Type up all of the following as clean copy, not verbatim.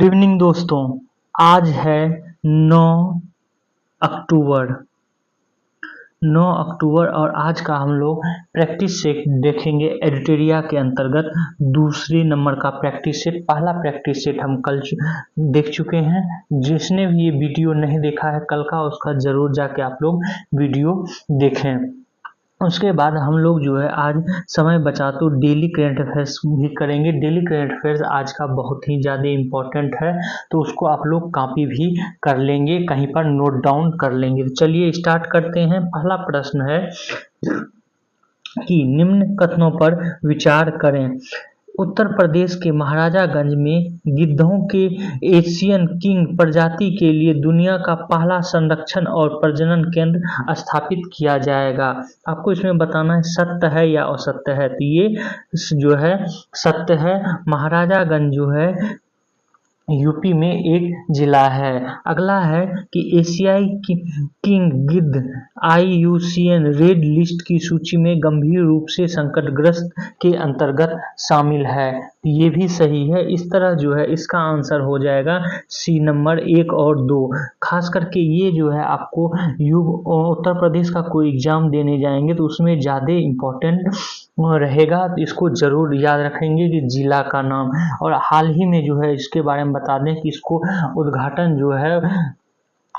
Good evening दोस्तों। आज है 9 अक्टूबर 9 अक्टूबर और आज का हम लोग प्रैक्टिस सेट देखेंगे। एडिटोरिया के अंतर्गत दूसरे नंबर का प्रैक्टिस सेट, पहला प्रैक्टिस सेट हम कल देख चुके हैं। जिसने भी ये वीडियो नहीं देखा है कल का, उसका ज़रूर जाके आप लोग वीडियो देखें। उसके बाद हम लोग जो है आज समय बचा तो डेली करेंट अफेयर्स भी करेंगे। डेली करेंट अफेयर्स आज का बहुत ही ज़्यादा इम्पोर्टेंट है, तो उसको आप लोग कॉपी भी कर लेंगे, कहीं पर नोट डाउन कर लेंगे। तो चलिए स्टार्ट करते हैं। पहला प्रश्न है कि निम्न कथनों पर विचार करें। उत्तर प्रदेश के महाराजागंज में गिद्धों के एशियन किंग प्रजाति के लिए दुनिया का पहला संरक्षण और प्रजनन केंद्र स्थापित किया जाएगा। आपको इसमें बताना है सत्य है या असत्य है। तो ये जो है सत्य है। महाराजागंज जो है यूपी में एक जिला है। अगला है कि एशियाई किंग गिद्ध IUCN रेड लिस्ट की सूची में गंभीर रूप से संकटग्रस्त के अंतर्गत शामिल है। ये भी सही है। इस तरह जो है इसका आंसर हो जाएगा सी नंबर 1 और 2। खास करके ये जो है आपको उत्तर प्रदेश का कोई एग्जाम देने जाएंगे तो उसमें ज़्यादा इम्पोर्टेंट रहेगा, तो इसको ज़रूर याद रखेंगे कि जिला का नाम। और हाल ही में जो है इसके बारे में बता दें कि इसको उद्घाटन जो है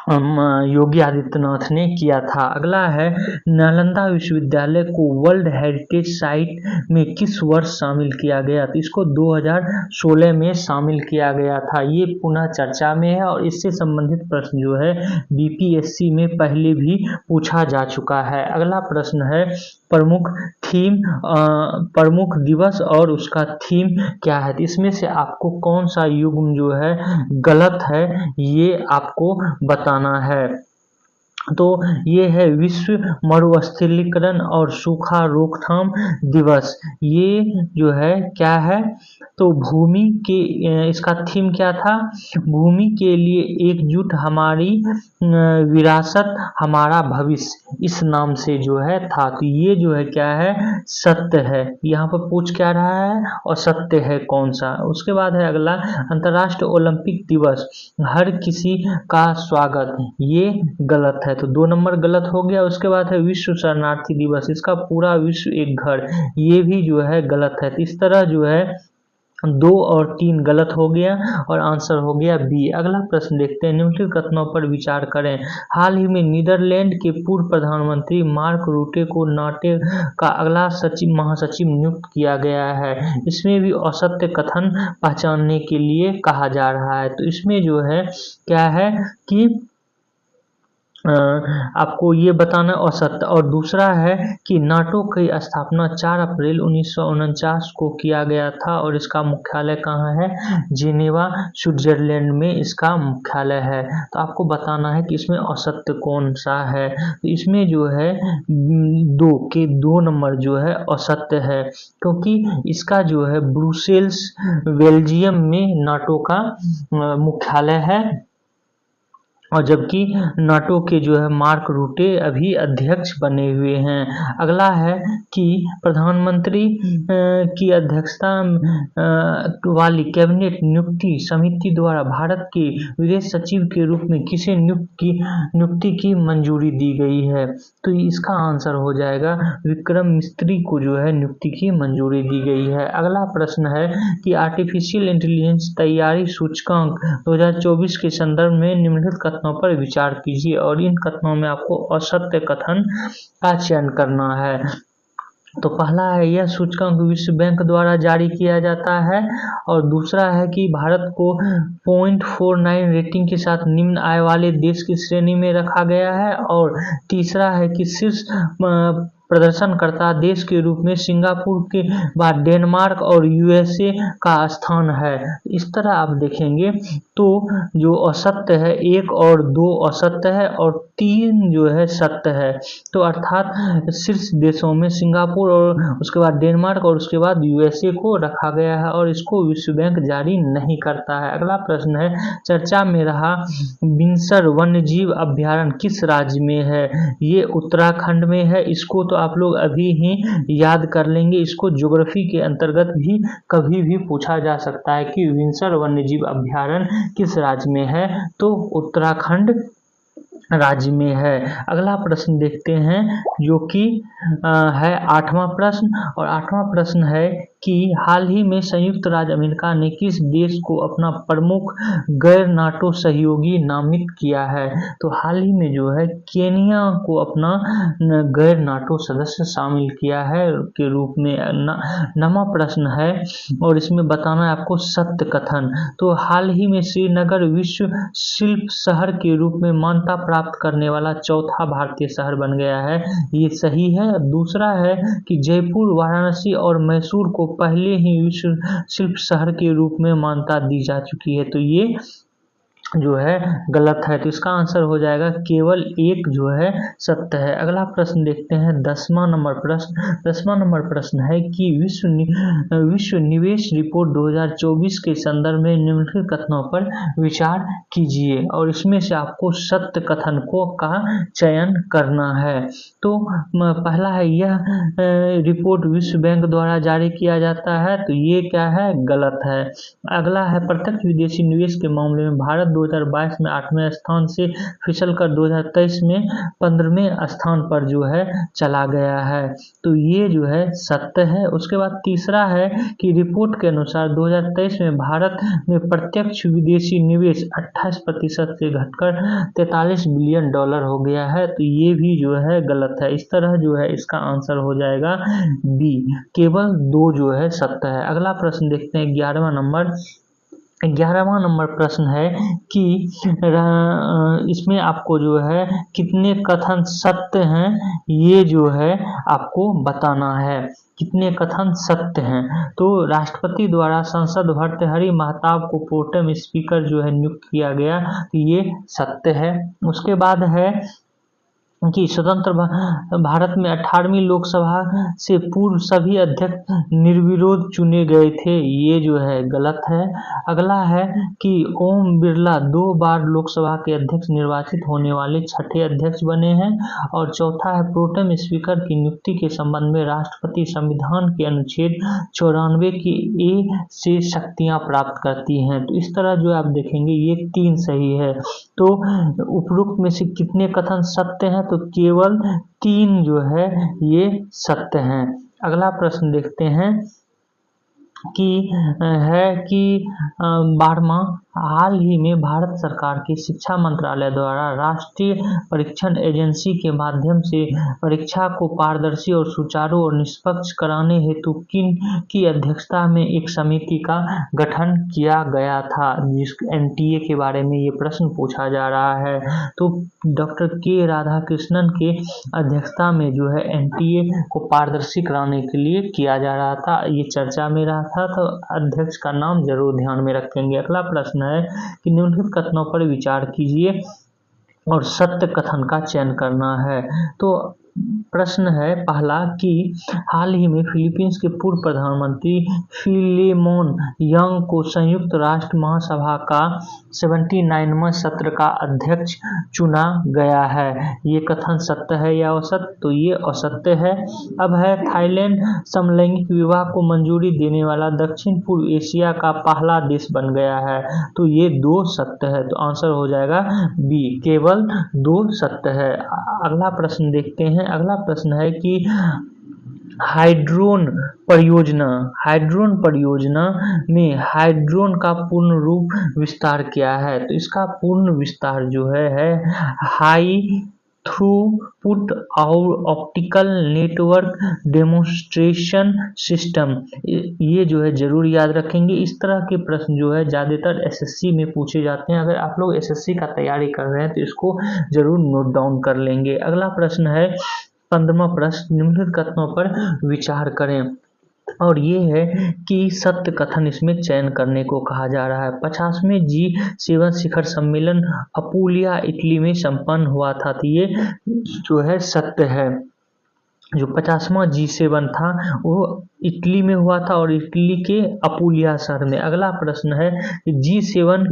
योगी आदित्यनाथ ने किया था। अगला है नालंदा विश्वविद्यालय को वर्ल्ड हेरिटेज साइट में किस वर्ष शामिल किया गया। तो इसको 2016 में शामिल किया गया था। ये पुनः चर्चा में है और इससे संबंधित प्रश्न जो है BPSC में पहले भी पूछा जा चुका है। अगला प्रश्न है प्रमुख दिवस और उसका थीम क्या है। इसमें से आपको कौन सा युग्म जो है गलत है ये आपको बताना है। तो ये है विश्व मरुस्थलीकरण और सूखा रोकथाम दिवस। ये जो है क्या है, तो भूमि के इसका थीम क्या था, भूमि के लिए एकजुट हमारी विरासत हमारा भविष्य, इस नाम से जो है था। तो ये जो है क्या है, सत्य है। यहाँ पर पूछ क्या रहा है और सत्य है कौन सा। उसके बाद है अगला अंतर्राष्ट्रीय ओलंपिक दिवस हर किसी का स्वागत, ये गलत है, तो 2 नंबर गलत हो गया। उसके बाद है विश्व शरणार्थी दिवस, इसका पूरा विश्व एक घर, ये भी जो है गलत है। तो इस तरह जो है 2 और 3 गलत हो गया और आंसर हो गया बी। अगला प्रश्न देखते हैं। निम्नलिखित कथनों पर विचार करें। हाल ही में नीदरलैंड के पूर्व प्रधानमंत्री मार्क रूटे को नाटो का अगला महासचिव नियुक्त किया गया है। इसमें भी असत्य कथन पहचानने के लिए कहा जा रहा है। तो इसमें जो है क्या है कि आपको ये बताना असत्य। और दूसरा है कि नाटो की स्थापना 4 अप्रैल 1949 को किया गया था और इसका मुख्यालय कहाँ है, जेनेवा स्विट्जरलैंड में इसका मुख्यालय है। तो आपको बताना है कि इसमें असत्य कौन सा है। तो इसमें जो है 2 नंबर जो है असत्य है, क्योंकि इसका जो है ब्रुसेल्स बेल्जियम में नाटो का मुख्यालय है, और जबकि नाटो के जो है मार्क रूटे अभी अध्यक्ष बने हुए हैं। अगला है कि प्रधानमंत्री की अध्यक्षता वाली कैबिनेट नियुक्ति समिति द्वारा भारत के विदेश सचिव के रूप में किसे नियुक्ति की मंजूरी दी गई है। तो इसका आंसर हो जाएगा विक्रम मिस्त्री को जो है नियुक्ति की मंजूरी दी गई है। अगला प्रश्न है कि आर्टिफिशियल इंटेलिजेंस तैयारी सूचकांक 2024 के संदर्भ में निम्नलिखित पर विचार कीजिए और इन कथनों में आपको असत्य कथन का चयन करना है। तो पहला है यह सूचकांक विश्व बैंक द्वारा जारी किया जाता है, और दूसरा है कि भारत को 0.49 रेटिंग के साथ निम्न आय वाले देश की श्रेणी में रखा गया है, और तीसरा है कि शीर्ष प्रदर्शनकर्ता देश के रूप में सिंगापुर के बाद डेनमार्क और USA का स्थान है। इस तरह आप देखेंगे तो जो असत्य है 1 और 2 असत्य है और 3 जो है सत्य है। तो अर्थात शीर्ष देशों में सिंगापुर और उसके बाद डेनमार्क और उसके बाद USA को रखा गया है और इसको विश्व बैंक जारी नहीं करता है। अगला प्रश्न है चर्चा में रहा बिनसर वन्यजीव अभ्यारण्य किस राज्य में है। ये उत्तराखंड में है। इसको तो आप लोग अभी ही याद कर लेंगे। इसको ज्योग्राफी के अंतर्गत भी कभी भी पूछा जा सकता है कि विंसर वन्यजीव अभयारण्य किस राज्य में है, तो उत्तराखंड राज्य में है। अगला प्रश्न देखते हैं जो कि है 8वां प्रश्न, और 8वां प्रश्न है कि हाल ही में संयुक्त राज्य अमेरिका ने किस देश को अपना प्रमुख गैर नाटो सहयोगी नामित किया है, तो हाल ही में जो है केनिया को अपना गैर नाटो सदस्य शामिल किया है के रूप में। 9वां प्रश्न है और इसमें बताना है आपको सत्य कथन, तो हाल ही में श्रीनगर विश्व शिल्प शहर के रूप में मान्यता प्राप्त करने वाला चौथा भारतीय शहर बन गया है, ये सही है। दूसरा है कि जयपुर, वाराणसी और मैसूर को पहले ही विश्व शिल्प शहर के रूप में मान्यता दी जा चुकी है, तो ये जो है गलत है, तो इसका आंसर हो जाएगा केवल एक जो है सत्य है। अगला प्रश्न देखते हैं 10वां नंबर प्रश्न। 10वां नंबर प्रश्न है कि विश्व निवेश रिपोर्ट 2024 के संदर्भ में निम्नलिखित कथनों पर विचार कीजिए, और इसमें से आपको सत्य कथन का चयन करना है। तो पहला है यह रिपोर्ट विश्व बैंक द्वारा जारी किया जाता है, तो ये क्या है, गलत है। अगला है प्रत्यक्ष विदेशी निवेश के मामले में भारत 2022 में 8वें स्थान से फिसलकर 2023 में 15वें स्थान पर जो है चला गया है, तो ये जो है सत्य है। उसके बाद तीसरा है कि रिपोर्ट के अनुसार 2023 में भारत में प्रत्यक्ष विदेशी निवेश 28% से घटकर 43 बिलियन डॉलर हो गया है, तो ये भी जो है गलत है। इस तरह जो है इसका आंसर हो जाएगा बी, केवल 2 जो है सत्य है। अगला प्रश्न देखते हैं 11वां नंबर। 11वां नंबर प्रश्न है कि इसमें आपको जो है कितने कथन सत्य हैं, ये जो है आपको बताना है, कितने कथन सत्य हैं। तो राष्ट्रपति द्वारा सांसद भर्तृहरि महताब को प्रोटेम स्पीकर जो है नियुक्त किया गया, तो ये सत्य है। उसके बाद है कि स्वतंत्र भारत में 18वीं लोकसभा से पूर्व सभी अध्यक्ष निर्विरोध चुने गए थे, ये जो है गलत है। अगला है कि ओम बिरला 2 बार लोकसभा के अध्यक्ष निर्वाचित होने वाले 6ठे अध्यक्ष बने हैं। और चौथा है प्रोटेम स्पीकर की नियुक्ति के संबंध में राष्ट्रपति संविधान के अनुच्छेद 94 की ए से शक्तियां प्राप्त करती हैं, तो इस तरह जो आप देखेंगे ये 3 सही है। तो उपरोक्त में से कितने कथन सत्य हैं, तो केवल 3 जो है ये सत्य हैं। अगला प्रश्न देखते हैं कि है कि 12वां, हाल ही में भारत सरकार के शिक्षा मंत्रालय द्वारा राष्ट्रीय परीक्षण एजेंसी के माध्यम से परीक्षा को पारदर्शी और सुचारू और निष्पक्ष कराने हेतु किन की अध्यक्षता में एक समिति का गठन किया गया था, जिस NTA के बारे में ये प्रश्न पूछा जा रहा है। तो डॉक्टर के राधाकृष्णन के अध्यक्षता में जो है NTA को पारदर्शी कराने के लिए किया जा रहा था, ये चर्चा में रहा था, तो अध्यक्ष का नाम जरूर ध्यान में रखेंगे। अगला प्रश्न है कि निम्नलिखित कथनों पर विचार कीजिए और सत्य कथन का चयन करना है। तो प्रश्न है पहला कि हाल ही में फिलीपींस के पूर्व प्रधानमंत्री फिलेमोन यंग को संयुक्त राष्ट्र महासभा का 79वां सत्र का अध्यक्ष चुना गया है, ये कथन सत्य है या असत्य, तो ये असत्य है। अब है थाईलैंड समलैंगिक विवाह को मंजूरी देने वाला दक्षिण पूर्व एशिया का पहला देश बन गया है, तो ये 2 सत्य है, तो आंसर हो जाएगा बी, केवल 2 सत्य है। अगला प्रश्न देखते हैं। अगला प्रश्न है कि हाइड्रोन परियोजना में हाइड्रोन का पूर्ण रूप विस्तार क्या है, तो इसका पूर्ण विस्तार जो है high throughput optical network demonstration system, ये जो है जरूर याद रखेंगे। इस तरह के प्रश्न जो है ज़्यादातर SSC में पूछे जाते हैं, अगर आप लोग SSC का तैयारी कर रहे हैं तो इसको जरूर नोट डाउन कर लेंगे। अगला प्रश्न है 15वां प्रश्न, निम्नलिखित कथनों पर विचार करें, और ये है कि सत्य कथन इसमें चयन करने को कहा जा रहा है। 50वें G7 शिखर सम्मेलन अपुलिया इटली में संपन्न हुआ था, तो ये जो है सत्य है। जो 50वां G7 था वो इटली में हुआ था और इटली के अपुलिया शहर में। अगला प्रश्न है कि G7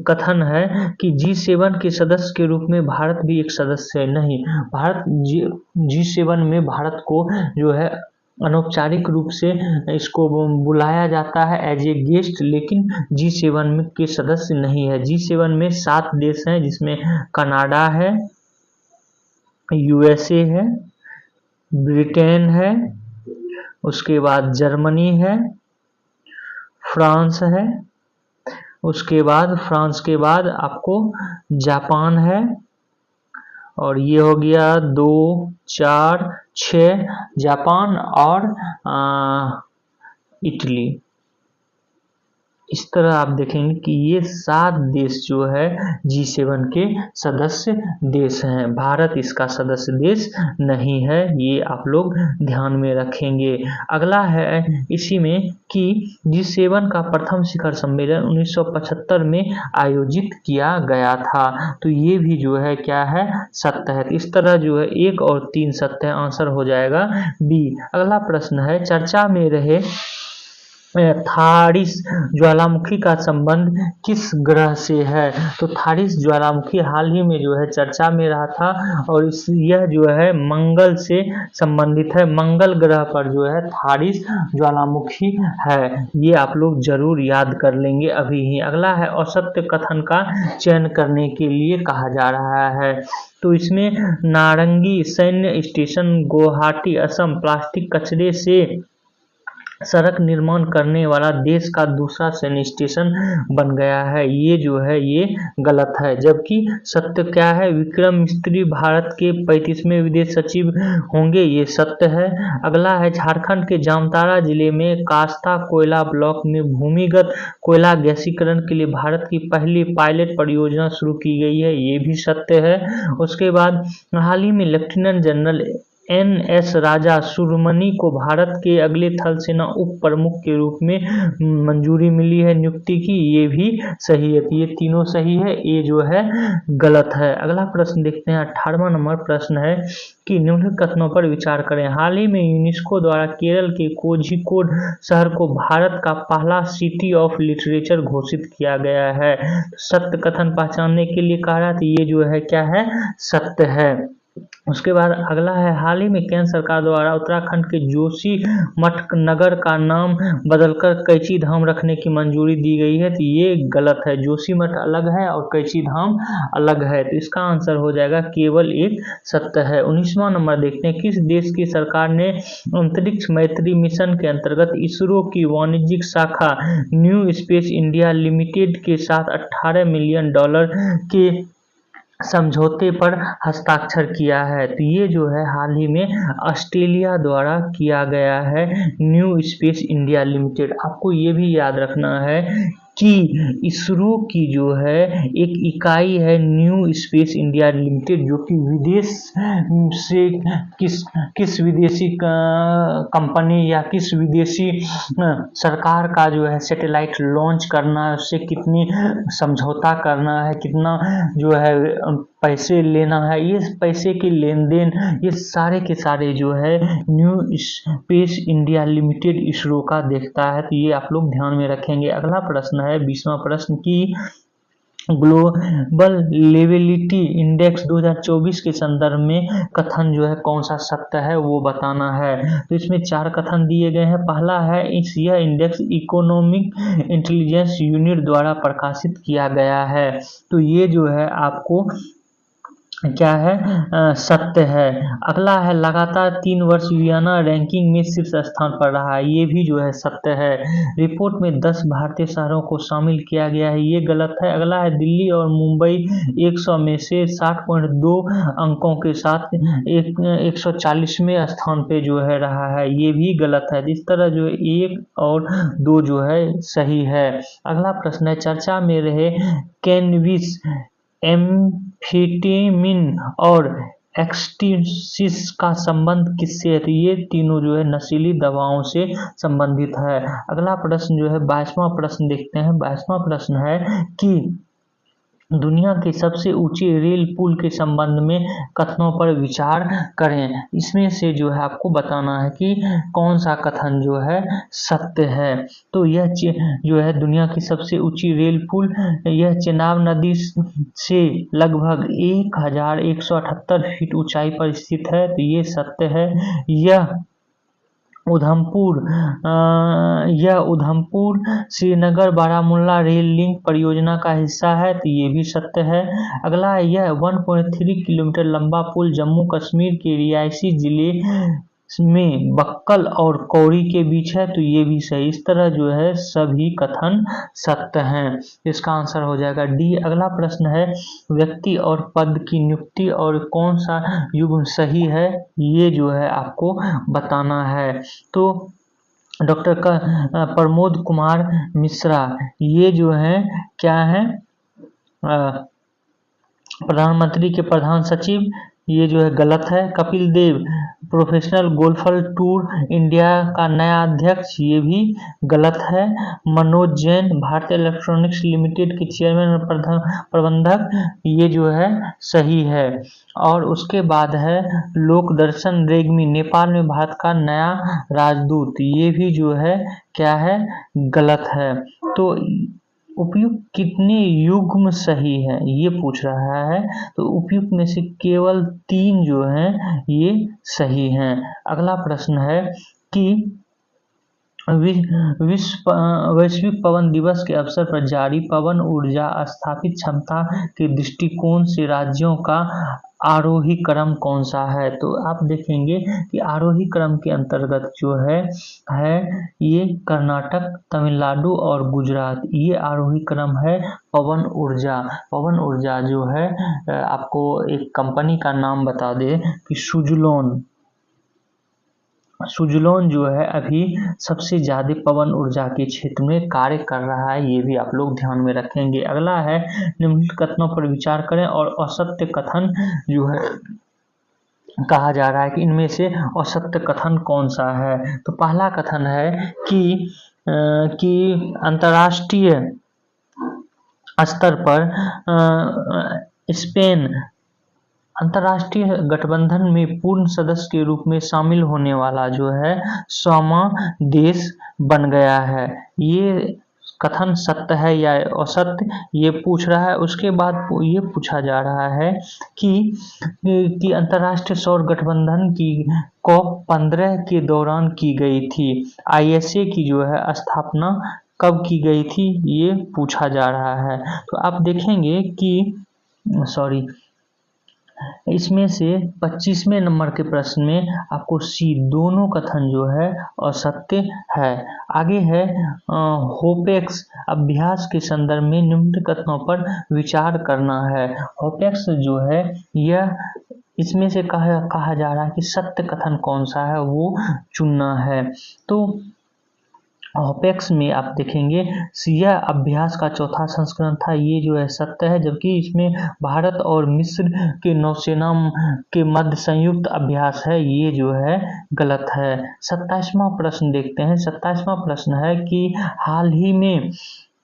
कथन है कि G7 के सदस्य के रूप में भारत भी एक सदस्य है। नहीं, भारत G7 में भारत को जो है अनौपचारिक रूप से इसको बुलाया जाता है एज ए गेस्ट, लेकिन G7 में के सदस्य नहीं है। G7 में 7 देश हैं, जिसमें कनाडा है, USA है, ब्रिटेन है, उसके बाद जर्मनी है, फ्रांस है, उसके बाद फ्रांस के बाद आपको जापान है, और ये हो गया 2, 4, 6 जापान और इटली। इस तरह आप देखेंगे कि ये 7 देश जो है G7 के सदस्य देश हैं। भारत इसका सदस्य देश नहीं है, ये आप लोग ध्यान में रखेंगे। अगला है इसी में कि G7 का प्रथम शिखर सम्मेलन 1975 में आयोजित किया गया था। तो ये भी जो है क्या है, सत्य है। तो इस तरह जो है 1 और 3 सत्य है, आंसर हो जाएगा बी। अगला प्रश्न है, चर्चा में रहे थारिस ज्वालामुखी का संबंध किस ग्रह से है? तो थारिस ज्वालामुखी हाल ही में जो है चर्चा में रहा था और यह जो है मंगल से संबंधित है। मंगल ग्रह पर जो है थारिस ज्वालामुखी है, ये आप लोग जरूर याद कर लेंगे अभी ही। अगला है, असत्य कथन का चयन करने के लिए कहा जा रहा है। तो इसमें नारंगी सैन्य स्टेशन गुवाहाटी असम प्लास्टिक कचरे से सड़क निर्माण करने वाला देश का दूसरा सैन्य स्टेशन बन गया है, ये जो है ये गलत है। जबकि सत्य क्या है, विक्रम मिस्त्री भारत के 35वें विदेश सचिव होंगे, ये सत्य है। अगला है, झारखंड के जामताड़ा जिले में कास्ता कोयला ब्लॉक में भूमिगत कोयला गैसीकरण के लिए भारत की पहली पायलट परियोजना शुरू की गई है, ये भी सत्य है। उसके बाद हाल ही में लेफ्टिनेंट जनरल NS राजा सुरमनी को भारत के अगले थल सेना उप प्रमुख के रूप में मंजूरी मिली है नियुक्ति की, ये भी सही है। ये तीनों सही है, ये जो है गलत है। अगला प्रश्न देखते हैं, 18वां नंबर प्रश्न है कि निम्नलिखित कथनों पर विचार करें। हाल ही में यूनेस्को द्वारा केरल के कोझिकोड शहर को भारत का पहला सिटी ऑफ लिटरेचर घोषित किया गया है। सत्य कथन पहचानने के लिए कहा रहा था, ये जो है क्या है, सत्य है। उसके बाद अगला है, हाल ही में केंद्र सरकार द्वारा उत्तराखंड के जोशी मठ नगर का नाम बदलकर कैची धाम रखने की मंजूरी दी गई है, तो ये गलत है। जोशी मठ अलग है और कैची धाम अलग है, तो इसका आंसर हो जाएगा केवल एक सत्य है। 19वां नंबर देखते हैं, किस देश की सरकार ने अंतरिक्ष मैत्री मिशन के अंतर्गत इसरो की वाणिज्यिक शाखा न्यू स्पेस इंडिया लिमिटेड के साथ $18 मिलियन के समझौते पर हस्ताक्षर किया है? तो ये जो है हाल ही में ऑस्ट्रेलिया द्वारा किया गया है, न्यू स्पेस इंडिया लिमिटेड। आपको ये भी याद रखना है कि इसरो की जो है एक इकाई है न्यू स्पेस इंडिया लिमिटेड, जो कि विदेश से किस विदेशी कंपनी या किस विदेशी सरकार का जो है सैटेलाइट लॉन्च करना है, उससे कितनी समझौता करना है, कितना जो है पैसे लेना है, ये पैसे के लेन देन ये सारे के सारे जो है new space India limited ISRO का देखता है, तो ये आप लोग ध्यान में रखेंगे। अगला प्रश्न है 20वां प्रश्न की ग्लोबल लेवलिटी इंडेक्स 2024 के संदर्भ में कथन जो है कौन सा सत्य है वो बताना है। तो इसमें 4 कथन दिए गए हैं। पहला है, यह इंडेक्स इकोनॉमिक इंटेलिजेंस यूनिट द्वारा प्रकाशित किया गया है, तो ये जो है आपको क्या है, सत्य है। अगला है, लगातार 3 वर्ष वियना रैंकिंग में शीर्ष स्थान पर रहा है, ये भी जो है सत्य है। रिपोर्ट में 10 भारतीय शहरों को शामिल किया गया है, ये गलत है। अगला है, दिल्ली और मुंबई 100 में से 60.2 अंकों के साथ 140वें स्थान पे जो है रहा है, ये भी गलत है। इस तरह जो 1 और 2 जो है सही है। अगला प्रश्न है, चर्चा में रहे कैनबिस, एम्फेटामिन और एक्सटेसिस का संबंध किससे है? तो ये तीनों जो है नशीली दवाओं से संबंधित है। अगला प्रश्न जो है 22वां प्रश्न देखते हैं। 22वां प्रश्न है कि दुनिया के सबसे ऊंचे रेल पुल के संबंध में कथनों पर विचार करें। इसमें से जो है आपको बताना है कि कौन सा कथन जो है सत्य है। तो यह जो है दुनिया की सबसे ऊंची रेल पुल, यह चेनाब नदी से लगभग 1178 फीट ऊंचाई पर स्थित है। तो ये सत्य है। यह उधमपुर श्रीनगर बारामूला रेल लिंक परियोजना का हिस्सा है। तो ये भी सत्य है। अगला है, यह 1.3 किलोमीटर लंबा पुल जम्मू कश्मीर के रियासी जिले में बक्कल और कौरी के बीच है। तो ये भी सही। इस तरह जो है सभी कथन सत्य हैं। इसका आंसर हो जाएगा डी। अगला प्रश्न है, व्यक्ति और पद की नियुक्ति और कौन सा युग्म सही है, ये जो है आपको बताना है। तो डॉक्टर प्रमोद कुमार मिश्रा, ये जो है क्या है, प्रधानमंत्री के प्रधान सचिव, ये जो है गलत है। Kapil Dev professional golfer tour India का नया अध्यक्ष, ये भी गलत है। मनोज जैन भारतीय इलेक्ट्रॉनिक्स लिमिटेड के चेयरमैन और प्रबंधक, ये जो है सही है। और उसके बाद है लोक दर्शन रेग्मी नेपाल में भारत का नया राजदूत, ये भी जो है क्या है, गलत है। तो उपयुक्त कितने युग्म सही है ये पूछ रहा है। तो उपयुक्त में से केवल 3 जो हैं ये सही हैं। अगला प्रश्न है कि वैश्विक पवन दिवस के अवसर पर जारी पवन ऊर्जा स्थापित क्षमता के दृष्टिकोण से राज्यों का आरोही क्रम कौन सा है। तो आप देखेंगे कि आरोही क्रम के अंतर्गत जो है ये कर्नाटक, तमिलनाडु और गुजरात, ये आरोही क्रम है पवन ऊर्जा। पवन ऊर्जा जो है आपको एक कंपनी का नाम बता दे कि सुजलोन जो है अभी सबसे ज़्यादा पवन ऊर्जा के क्षेत्र में कार्य कर रहा है, ये भी आप लोग ध्यान में रखेंगे। अगला है, निम्नलिखित कथनों पर विचार करें और असत्य कथन जो है कहा जा रहा है कि इनमें से असत्य कथन कौन सा है। तो पहला कथन है कि अंतर्राष्ट्रीय स्तर पर स्पेन अंतर्राष्ट्रीय गठबंधन में पूर्ण सदस्य के रूप में शामिल होने वाला जो है 100वां देश बन गया है। ये कथन सत्य है या असत्य, ये पूछ रहा है। उसके बाद ये पूछा जा रहा है कि अंतर्राष्ट्रीय सौर गठबंधन की COP15 के दौरान की गई थी। ISA की जो है स्थापना कब की गई थी, ये पूछा जा रहा है। तो आप देखेंगे कि इसमें से 25वें नंबर के प्रश्न में आपको सी दोनों कथन जो है असत्य है। आगे है होपेक्स अभ्यास के संदर्भ में निम्न कथनों पर विचार करना है। होपेक्स जो है यह इसमें से कहा जा रहा है कि सत्य कथन कौन सा है वो चुनना है। तो होपेक्स में आप देखेंगे यह अभ्यास का चौथा संस्करण था, ये जो है सत्य है। जबकि इसमें भारत और मिस्र के नौसेना के मध्य संयुक्त अभ्यास है, ये जो है गलत है। 27वां प्रश्न देखते हैं। 27वां प्रश्न है कि हाल ही में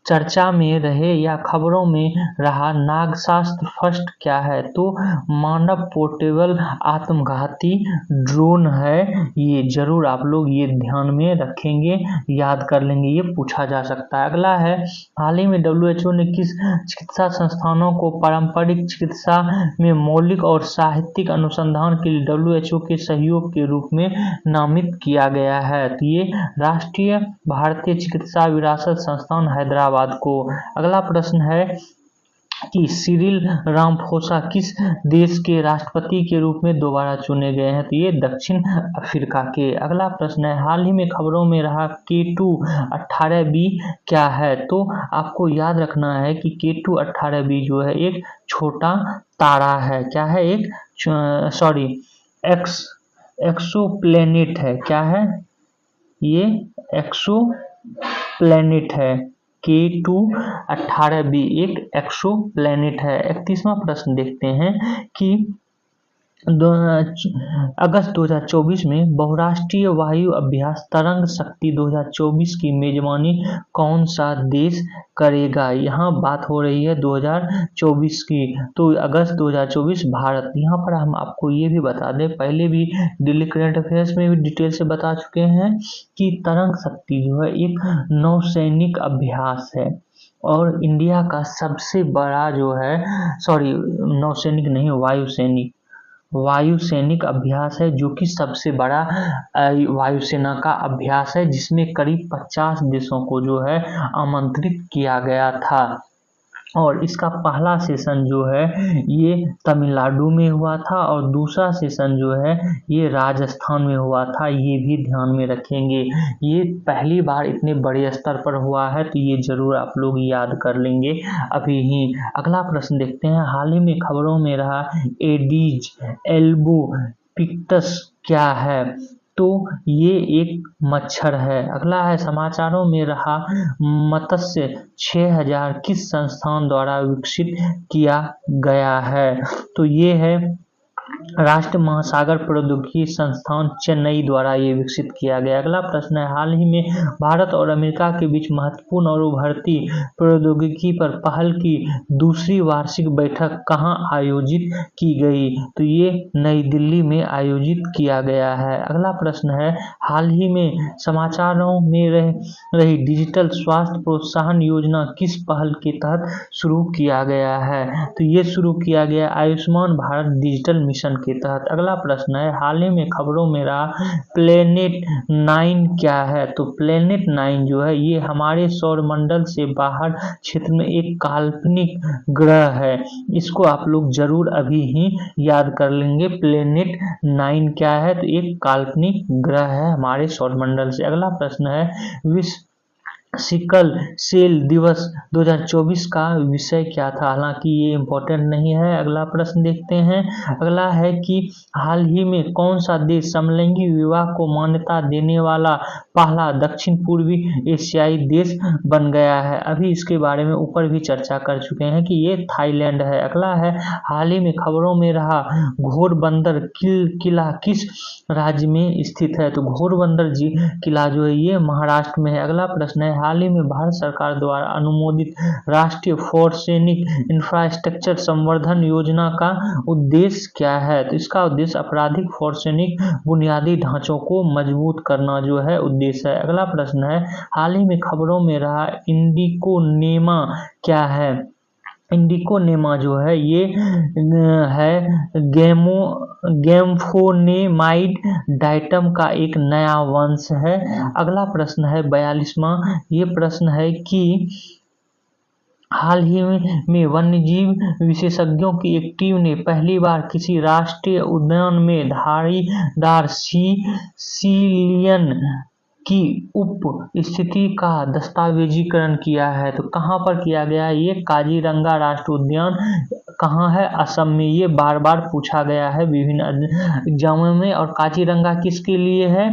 चर्चा में रहे या खबरों में रहा नागशास्त्र फर्स्ट क्या है। तो मानव पोर्टेबल आत्मघाती ड्रोन है। ये जरूर आप लोग ये ध्यान में रखेंगे, याद कर लेंगे, ये पूछा जा सकता है। अगला है, हाल ही में WHO ने किस चिकित्सा संस्थानों को पारंपरिक चिकित्सा में मौलिक और साहित्यिक अनुसंधान के लिए WHO के सहयोग के रूप में नामित किया गया है। तो ये राष्ट्रीय भारतीय चिकित्सा विरासत संस्थान हैदराबाद को। अगला प्रश्न है कि सिरिल रामाफोसा किस देश के राष्ट्रपति के रूप में दोबारा चुने गए हैं। तो ये दक्षिण अफ्रीका के। अगला प्रश्न है, हाल ही में खबरों में रहा K2-18b क्या है। तो आपको याद रखना है कि K2-18b जो है एक छोटा तारा है। क्या है, एक एक्सोप्लैनेट है। क्या है, ये एक्सोप्लैनेट है। K2-18b एक एक्सोप्लैनेट है। 31वां प्रश्न देखते हैं कि अगस्त 2024 में बहुराष्ट्रीय वायु अभ्यास तरंग शक्ति 2024 की मेजबानी कौन सा देश करेगा। यहाँ बात हो रही है 2024 की, तो अगस्त 2024 भारत। यहाँ पर हम आपको ये भी बता दें, पहले भी दिल्ली करंट अफेयर्स में भी डिटेल से बता चुके हैं कि तरंग शक्ति जो है एक नौसैनिक अभ्यास है और इंडिया का सबसे बड़ा जो है, सॉरी नौसैनिक नहीं, वायुसैनिक अभ्यास है, जो कि सबसे बड़ा वायुसेना का अभ्यास है, जिसमें करीब 50 देशों को जो है आमंत्रित किया गया था। और इसका पहला सेशन जो है ये तमिलनाडु में हुआ था और दूसरा सेशन जो है ये राजस्थान में हुआ था। ये भी ध्यान में रखेंगे, ये पहली बार इतने बड़े स्तर पर हुआ है, तो ये जरूर आप लोग याद कर लेंगे अभी ही। अगला प्रश्न देखते हैं, हाल ही में खबरों में रहा एडीज एल्बोपिक्टस क्या है, तो ये एक मच्छर है। अगला है, समाचारों में रहा मत्स्य 6000 किस संस्थान द्वारा विकसित किया गया है, तो ये है राष्ट्रीय महासागर प्रौद्योगिकी संस्थान चेन्नई द्वारा ये विकसित किया गया। अगला प्रश्न है, हाल ही में भारत और अमेरिका के बीच महत्वपूर्ण और उभरती प्रौद्योगिकी पर पहल की दूसरी वार्षिक बैठक कहाँ आयोजित की गई, तो ये नई दिल्ली में आयोजित किया गया है। अगला प्रश्न है, हाल ही में समाचारों में रही डिजिटल स्वास्थ्य प्रोत्साहन योजना किस पहल के तहत शुरू किया गया है, तो ये शुरू किया गया आयुष्मान भारत डिजिटल मिशन के तहत। अगला प्रश्न है, हाल ही में खबरों में रहा प्लेनेट 9 क्या है, तो प्लेनेट 9 जो है ये हमारे सौर मंडल से बाहर क्षेत्र में एक काल्पनिक ग्रह है। इसको आप लोग जरूर अभी ही याद कर लेंगे, प्लेनेट 9 क्या है, तो एक काल्पनिक ग्रह है हमारे सौर मंडल से। अगला प्रश्न है, विश्व सिकल सेल दिवस 2024 का विषय क्या था, हालांकि ये इम्पोर्टेंट नहीं है। अगला प्रश्न देखते हैं, अगला है कि हाल ही में कौन सा देश समलैंगिक विवाह को मान्यता देने वाला पहला दक्षिण पूर्वी एशियाई देश बन गया है। अभी इसके बारे में ऊपर भी चर्चा कर चुके हैं कि ये थाईलैंड है। अगला है, हाल ही में खबरों में रहा घोरबंदर किला किस राज्य में स्थित है, तो घोरबंदर जी किला जो है ये महाराष्ट्र में है। अगला प्रश्न है, हाल ही में भारत सरकार द्वारा अनुमोदित राष्ट्रीय फॉरेनिक इंफ्रास्ट्रक्चर संवर्धन योजना का उद्देश्य क्या है, तो इसका उद्देश्य आपराधिक फॉरेनिक बुनियादी ढांचों को मजबूत करना जो है उद्देश्य है। अगला प्रश्न है, हाल ही में खबरों में रहा इंडिकोनेमा क्या है, इंडिकोनेमा जो है ये है गैम्फोनेमाइड डाइटम का एक नया वंश है। अगला प्रश्न है 42वां, ये प्रश्न है कि हाल ही में वन्यजीव विशेषज्ञों की एक टीम ने पहली बार किसी राष्ट्रीय उद्यान में धारीदार सीलियन की उप स्थिति का दस्तावेजीकरण किया है, तो कहाँ पर किया गया है, ये काजीरंगा राष्ट्रीय उद्यान कहाँ है, असम में। ये बार बार पूछा गया है विभिन्न एग्जामों में। और काजीरंगा किसके लिए है,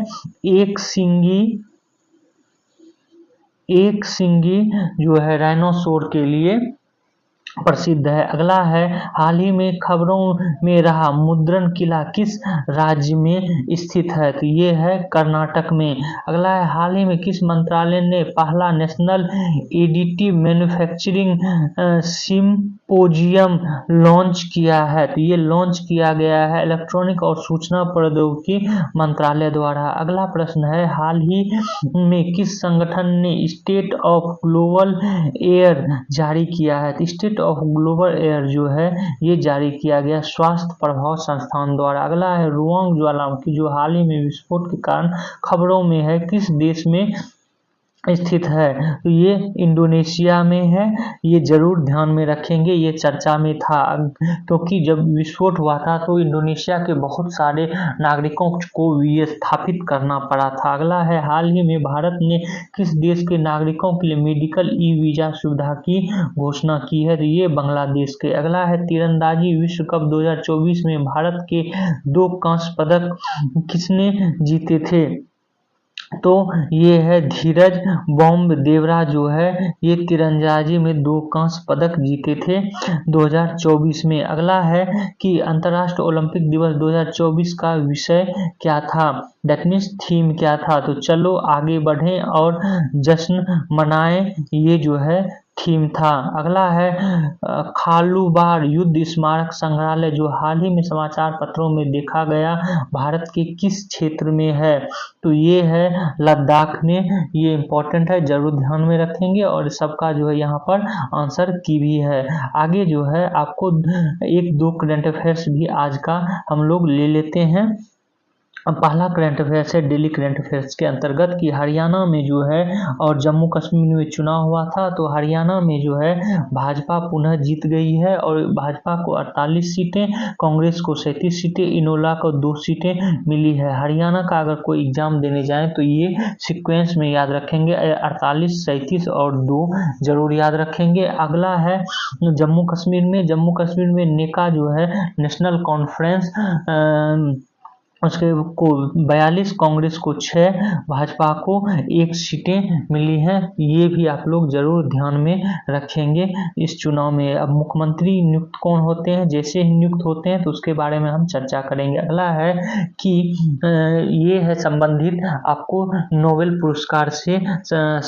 एक सिंगी जो है राइनोसोर के लिए प्रसिद्ध है। अगला है, हाल ही में खबरों में रहा मुद्रण किला किस राज्य में स्थित है, तो ये है कर्नाटक में। अगला है, हाल ही में किस मंत्रालय ने पहला national additive manufacturing symposium launch किया है, तो ये लॉन्च किया गया है इलेक्ट्रॉनिक और सूचना प्रौद्योगिकी मंत्रालय द्वारा। अगला प्रश्न है, हाल ही में किस संगठन ने स्टेट ऑफ ग्लोबल एयर जारी किया है, तो स्टेट ऑफ ग्लोबल एयर जो है ये जारी किया गया स्वास्थ्य प्रभाव संस्थान द्वारा। अगला है, रुआंग ज्वालामुखी जो हाल ही में विस्फोट के कारण खबरों में है किस देश में स्थित है, तो ये इंडोनेशिया में है। ये जरूर ध्यान में रखेंगे, ये चर्चा में था क्योंकि जब विस्फोट हुआ था तो इंडोनेशिया के बहुत सारे नागरिकों को विस्थापित करना पड़ा था। अगला है, हाल ही में भारत ने किस देश के नागरिकों के लिए मेडिकल ई वीजा सुविधा की घोषणा की है, तो ये बांग्लादेश के। अगला है, तीरंदाजी विश्व कप 2024 में भारत के 2 कांस्य पदक किसने जीते थे, तो ये है धीरज बॉम्ब देवरा जो है ये तीरंदाजी में 2 कांस्य पदक जीते थे 2024 में। अगला है कि अंतर्राष्ट्रीय ओलंपिक दिवस 2024 का विषय क्या था, दैट मीन्स थीम क्या था। तो चलो आगे बढ़ें और जश्न मनाएं, ये जो है थीम था। अगला है खालूबार युद्ध स्मारक संग्रहालय जो हाल ही में समाचार पत्रों में देखा गया, भारत के किस क्षेत्र में है। तो ये है लद्दाख में, ये इम्पोर्टेंट है, जरूर ध्यान में रखेंगे। और सबका जो है यहाँ पर आंसर की भी है। आगे जो है आपको 1-2 करंट अफेयर्स भी आज का हम लोग ले लेते हैं। अब पहला करंट अफेयर्स है डेली करंट अफेयर्स के अंतर्गत कि हरियाणा में जो है और जम्मू कश्मीर में चुनाव हुआ था, तो हरियाणा में जो है भाजपा पुनः जीत गई है और भाजपा को 48 सीटें, कांग्रेस को 37 सीटें, इनेलो को 2 सीटें मिली है। हरियाणा का अगर कोई एग्जाम देने जाए तो ये सीक्वेंस में याद रखेंगे, 48, 37 और 2 जरूर याद रखेंगे। अगला है जम्मू कश्मीर में नेका जो है नेशनल कॉन्फ्रेंस उसके को 42, कांग्रेस को 6, भाजपा को 1 सीटें मिली हैं। ये भी आप लोग जरूर ध्यान में रखेंगे इस चुनाव में। अब मुख्यमंत्री नियुक्त कौन होते हैं, जैसे ही नियुक्त होते हैं तो उसके बारे में हम चर्चा करेंगे। अगला है कि ये है संबंधित आपको नोबेल पुरस्कार से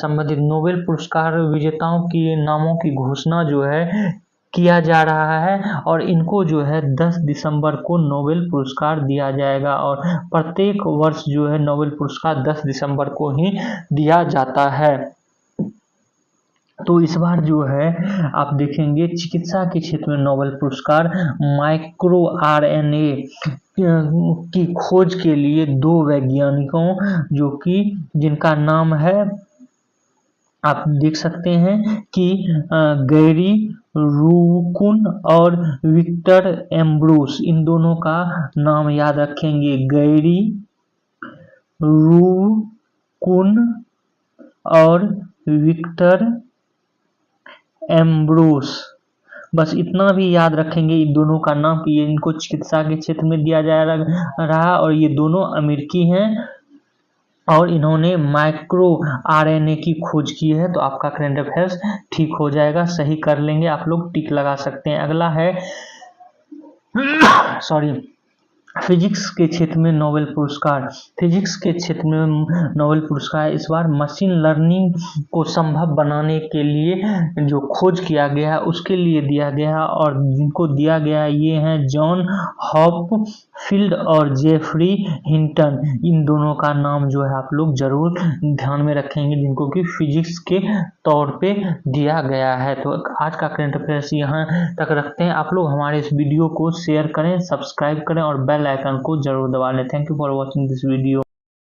संबंधित नोबेल पुरस्कार विजेताओं के नामों की घोषणा जो है किया जा रहा है और इनको जो है 10 दिसंबर को नोबेल पुरस्कार दिया जाएगा और प्रत्येक वर्ष जो है नोबेल पुरस्कार 10 दिसंबर को ही दिया जाता है। तो इस बार जो है आप देखेंगे चिकित्सा के क्षेत्र में नोबेल पुरस्कार माइक्रो आरएनए की खोज के लिए 2 वैज्ञानिकों जो कि जिनका नाम है आप देख सकते हैं कि गैरी रूकुन और विक्टर एम्ब्रोस, इन दोनों का नाम याद रखेंगे, गैरी रूकुन और विक्टर एम्ब्रोस। बस इतना भी याद रखेंगे इन दोनों का नाम कि ये इनको चिकित्सा के क्षेत्र में दिया जा रहा और ये दोनों अमेरिकी हैं और इन्होंने माइक्रो आरएनए की खोज की है। तो आपका करंट अफेयर्स ठीक हो जाएगा, सही कर लेंगे, आप लोग टिक लगा सकते हैं। अगला है फिजिक्स के क्षेत्र में नोबेल पुरस्कार। फिजिक्स के क्षेत्र में नोबेल पुरस्कार इस बार मशीन लर्निंग को संभव बनाने के लिए जो खोज किया गया है उसके लिए दिया गया और जिनको दिया गया ये हैं जॉन हॉपफील्ड और जेफरी हिंटन। इन दोनों का नाम जो है आप लोग जरूर ध्यान में रखेंगे जिनको कि फिजिक्स के तौर पे दिया गया है। तो आज का करंट अफेयर्स यहाँ तक रखते हैं। आप लोग हमारे इस वीडियो को शेयर करें, सब्सक्राइब करें और बेल आइकन को जरूर दबा लें। Thank you for watching this video.